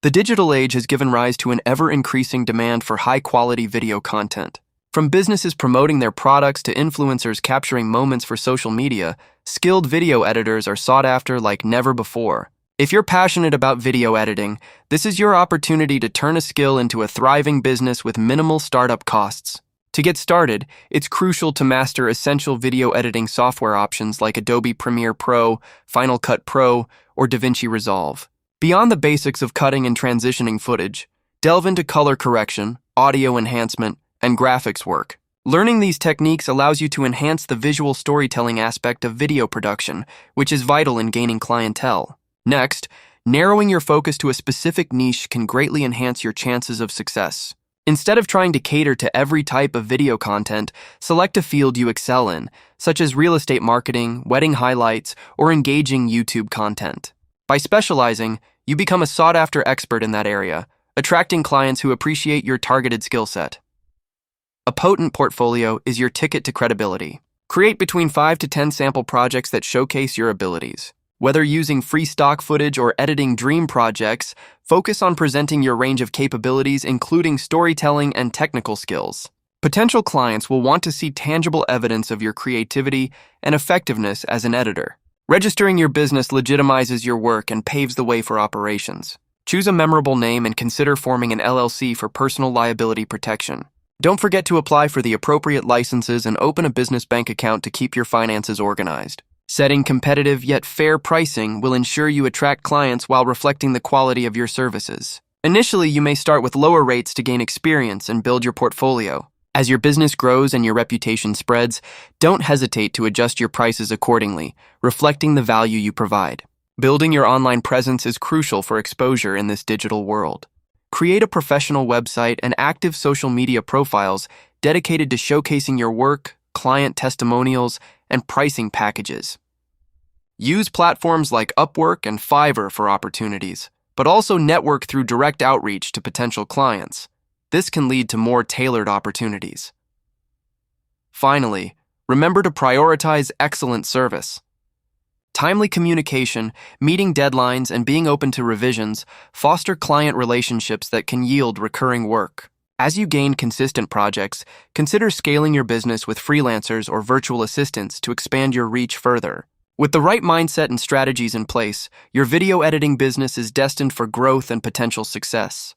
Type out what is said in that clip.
The digital age has given rise to an ever-increasing demand for high-quality video content. From businesses promoting their products to influencers capturing moments for social media, skilled video editors are sought after like never before. If you're passionate about video editing, this is your opportunity to turn a skill into a thriving business with minimal startup costs. To get started, it's crucial to master essential video editing software options like Adobe Premiere Pro, Final Cut Pro, or DaVinci Resolve. Beyond the basics of cutting and transitioning footage, delve into color correction, audio enhancement, and graphics work. Learning these techniques allows you to enhance the visual storytelling aspect of video production, which is vital in gaining clientele. Next, narrowing your focus to a specific niche can greatly enhance your chances of success. Instead of trying to cater to every type of video content, select a field you excel in, such as real estate marketing, wedding highlights, or engaging YouTube content. By specializing, you become a sought-after expert in that area, attracting clients who appreciate your targeted skill set. A potent portfolio is your ticket to credibility. Create between 5 to 10 sample projects that showcase your abilities. Whether using free stock footage or editing dream projects, focus on presenting your range of capabilities, including storytelling and technical skills. Potential clients will want to see tangible evidence of your creativity and effectiveness as an editor. Registering your business legitimizes your work and paves the way for operations. Choose a memorable name and consider forming an LLC for personal liability protection. Don't forget to apply for the appropriate licenses and open a business bank account to keep your finances organized. Setting competitive yet fair pricing will ensure you attract clients while reflecting the quality of your services. Initially, you may start with lower rates to gain experience and build your portfolio. As your business grows and your reputation spreads, don't hesitate to adjust your prices accordingly, reflecting the value you provide. Building your online presence is crucial for exposure in this digital world. Create a professional website and active social media profiles dedicated to showcasing your work, client testimonials, and pricing packages. Use platforms like Upwork and Fiverr for opportunities, but also network through direct outreach to potential clients. This can lead to more tailored opportunities. Finally, remember to prioritize excellent service. Timely communication, meeting deadlines, and being open to revisions foster client relationships that can yield recurring work. As you gain consistent projects, consider scaling your business with freelancers or virtual assistants to expand your reach further. With the right mindset and strategies in place, your video editing business is destined for growth and potential success.